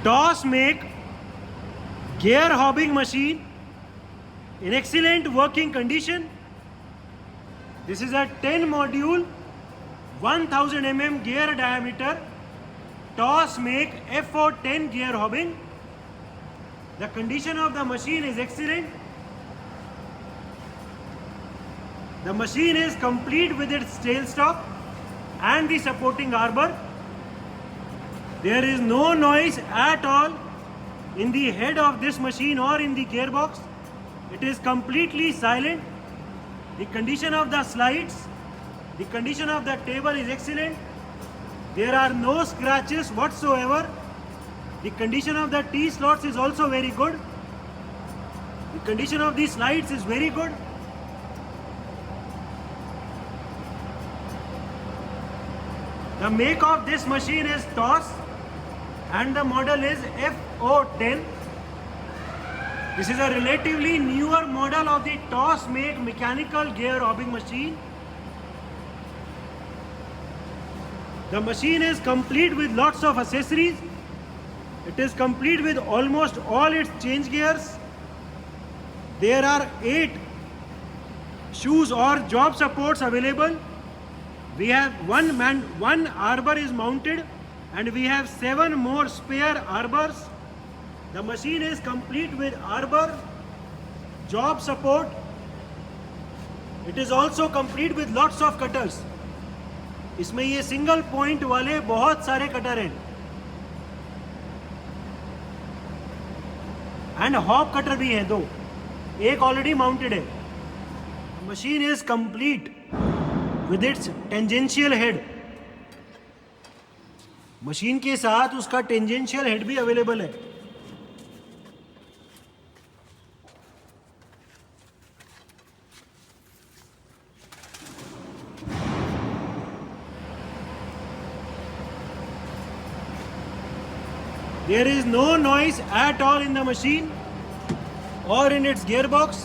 Toss make gear hobbing machine in excellent working condition. This is a 10 module 1000 mm gear diameter toss make FO10 gear hobbing. The condition of the machine is excellent. The machine is complete with its tailstock and the supporting arbor. There is no noise at all in the head of this machine or in the gearbox. It is completely silent. The condition of the slides, the condition of the table is excellent. There are no scratches whatsoever. The condition of the T-slots is also very good. The condition of the slides is very good. The make of this machine is TOS and the model is FO10. This is a relatively newer model of the TOS make mechanical gear hobbing machine. The machine is complete with lots of accessories. It is complete with almost all its change gears. There are 8 shoes or job supports available. We have one arbor is mounted and we have 7 more spare arbors. The machine is complete with arbor, job support. It is also complete with lots of cutters. इसमें ये single point वाले बहुत सारे cutter हैं and hop cutter भी हैं 2, एक already mounted है. Machine is complete with its tangential head. Machine के साथ उसका टेंजेंशियल हेड भी अवेलेबल है. There is no noise at all in the machine or in its gearbox.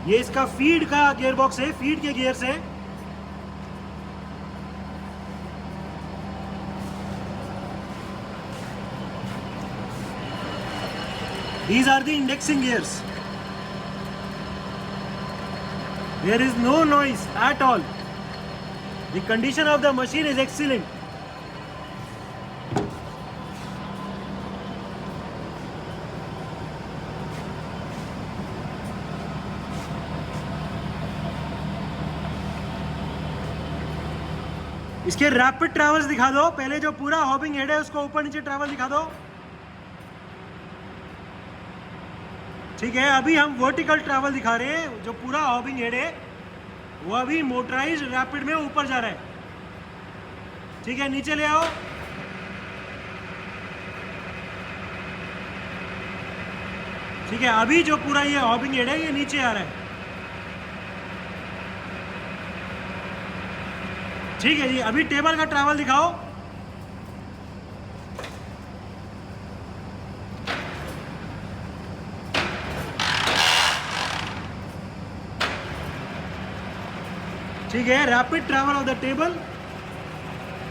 ये इसका फीड का gearbox है, फीड के गियर्स है. These are the indexing gears. There is no noise at all. The condition of the machine is excellent. इसके rapid travels दिखा दो. पहले जो पूरा हॉबिंग हेड है उसको ऊपर नीचे ट्रैवल दिखा दो. ठीक है, अभी हम वर्टिकल ट्रैवल दिखा रहे हैं. जो पूरा हॉबिंग हेड है वो अभी मोटराइज्ड रैपिड में ऊपर जा रहा है. ठीक है, नीचे ले आओ. ठीक है, अभी जो पूरा ये हॉबिंग हेड है ये नीचे आ रहा है. ठीक है जी, अभी टेबल का ट्रैवल दिखाओ. ठीक है, rapid travel of the table.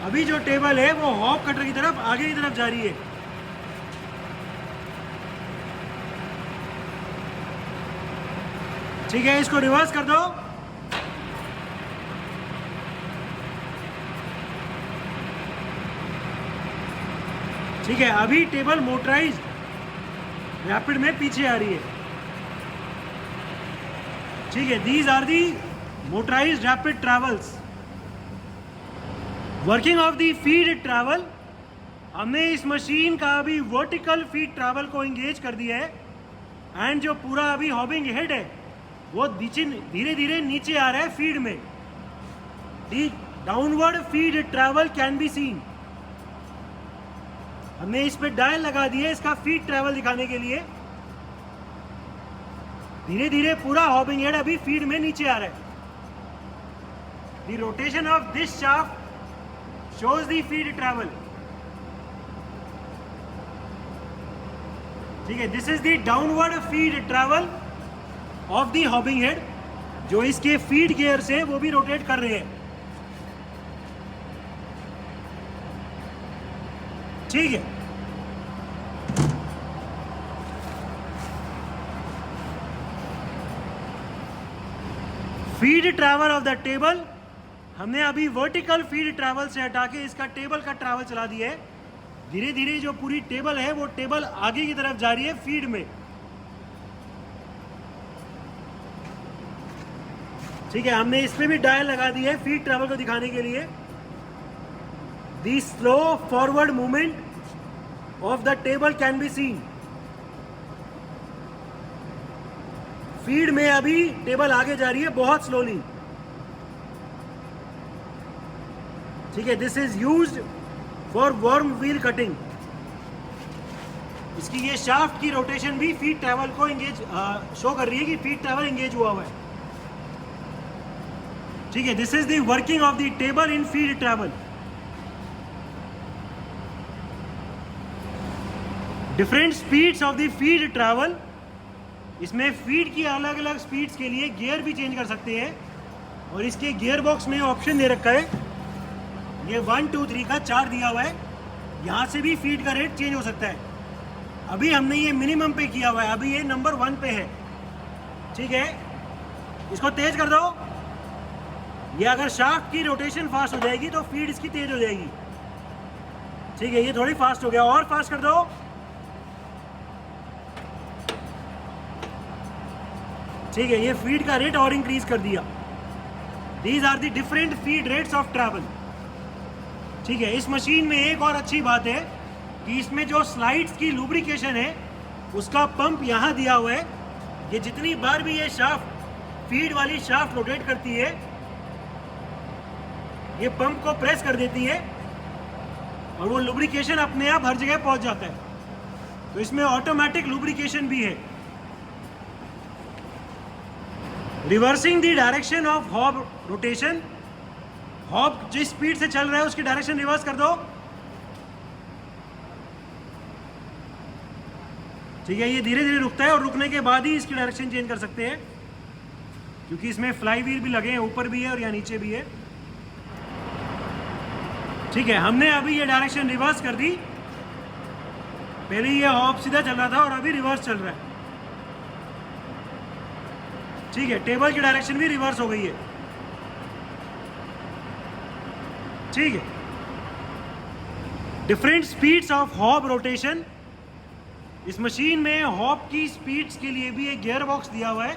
अभी जो टेबल है वो हॉप कटर की तरफ आगे की तरफ जा रही है. ठीक है, इसको रिवर्स कर दो. ठीक है, अभी टेबल मोटराइज रैपिड में पीछे आ रही है. ठीक है, these are the motorise rapid travels. Working of the feed travel. हमने इस मशीन का अभी वर्टिकल फीड ट्रैवल को एंगेज कर दिया है एंड जो पूरा अभी हॉबिंग हेड है वो धीरे धीरे नीचे आ रहा है फीड में. The downward feed travel can be seen. हमने इस पे डायल लगा दिए इसका फीड ट्रैवल दिखाने के लिए. धीरे धीरे पूरा हॉबिंग हेड अभी फीड में नीचे आ रहा है. The rotation of this shaft shows the feed travel. ठीक है, this is the downward feed travel of the hobbing head. जो इसके फीड गियर्स हैं वो भी रोटेट कर रहे हैं. ठीक है, feed travel of the table, हमने अभी वर्टिकल फीड ट्रैवल से हटा के इसका टेबल का ट्रैवल चला दिया है। धीरे धीरे जो पूरी टेबल है वो टेबल आगे की तरफ जा रही है फीड में। ठीक है, हमने इसमें भी डायल लगा दी है फीड ट्रैवल को दिखाने के लिए। The slow forward movement of the table can be seen. Feed में अभी टेबल आगे जा रही है बहुत स्लोली। ठीक है, this is used for worm wheel cutting. इसकी ये शाफ्ट की रोटेशन भी फीड ट्रैवल को एंगेज शो कर रही है कि फीड ट्रैवल एंगेज हुआ हुआ है। ठीक है, this is the working of the table in feed travel. Different speeds of the feed travel, इसमें फीड की अलग अलग स्पीड्स के लिए गियर भी चेंज कर सकते हैं और इसके गियर बॉक्स में ऑप्शन दे रखा है। ये 1 2 3 का चार्ट दिया हुआ है, यहाँ से भी फीड का रेट चेंज हो सकता है। अभी हमने ये मिनिमम पे किया हुआ है, अभी ये नंबर 1 पे है। ठीक है, इसको तेज कर दो। ये अगर शाफ्ट की रोटेशन फास्ट हो जाएगी तो फीड इसकी तेज हो जाएगी। ठीक है, ये थोड़ी फास्ट हो गया, और फास्ट कर दो। ठीक है, ये फीड का रेट और इंक्रीज कर दिया। These are the different feed rates of travel. ठीक है, इस मशीन में एक और अच्छी बात है कि इसमें जो स्लाइड्स की लुब्रिकेशन है उसका पंप यहाँ दिया हुआ है। ये जितनी बार भी ये शाफ्ट फीड वाली शाफ्ट रोटेट करती है ये पंप को प्रेस कर देती है और वो लुब्रिकेशन अपने आप हर जगह पहुंच जाता है। तो इसमें ऑटोमेटिक लुब्रिकेशन भी है। Reversing the direction of hob rotation, hob जिस स्पीड से चल रहा है उसकी डायरेक्शन रिवर्स कर दो। ठीक है, ये धीरे धीरे रुकता है और रुकने के बाद ही इसकी डायरेक्शन चेंज कर सकते हैं क्योंकि इसमें फ्लाई व्हील भी लगे हैं, ऊपर भी है और यहाँ नीचे भी है। ठीक है, हमने अभी ये डायरेक्शन रिवर्स कर दी। पहले ये हॉब सीधा चल रहा था और अभी रिवर्स चल रहा है। ठीक है, टेबल की डायरेक्शन भी रिवर्स हो गई है। ठीक है, different speeds of hob rotation, इस मशीन में हॉब की स्पीड्स के लिए भी एक गियर बॉक्स दिया हुआ है।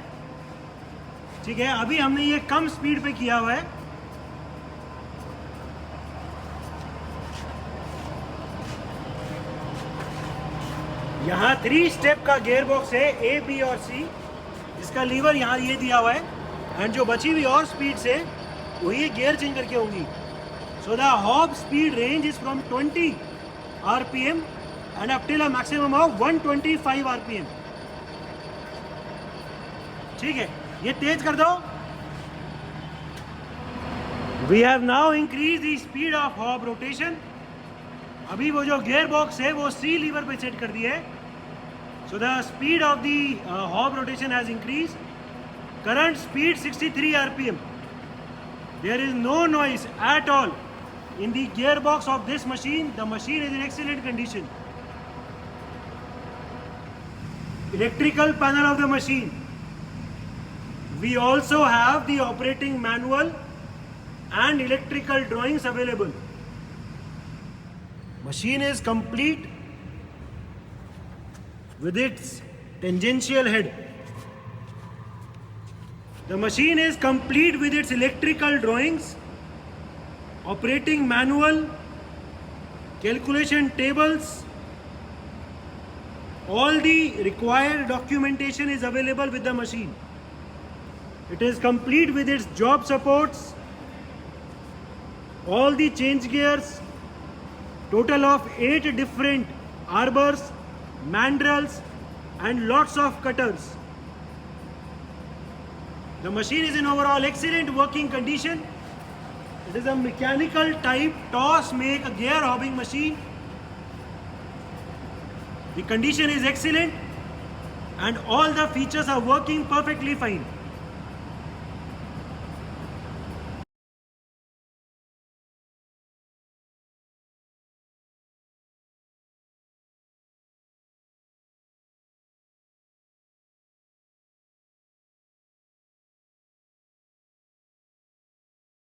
ठीक है, अभी हमने ये कम स्पीड पे किया हुआ है। यहाँ 3 स्टेप का गियर बॉक्स है, A, B और C, जिसका लीवर यहाँ ये दिया हुआ है एंड जो बची हुई और स्पीड्स है वो ये गियर चेंज करके होंगी। So the hob speed range is from 20 RPM and up till a maximum of 125 RPM। ठीक है, ये तेज कर दो। We have now increased the speed of hub rotation। अभी वो जो गियर बॉक्स है वो C लीवर पे सेट कर दिया है। So the speed of the hub rotation has increased। Current speed 63 RPM। There is no noise at all in the gearbox of this machine। The machine is in excellent condition। Electrical panel of the machine, we also have the operating manual and electrical drawings available। Machine is complete with its tangential head। The machine is complete with its electrical drawings, operating manual, calculation tables, all the required documentation is available with the machine। It is complete with its job supports, all the change gears, total of 8 different arbors, mandrels and lots of cutters। The machine is in overall excellent working condition। It is a mechanical type toss make gear hobbing machine। The condition is excellent and all the features are working perfectly fine।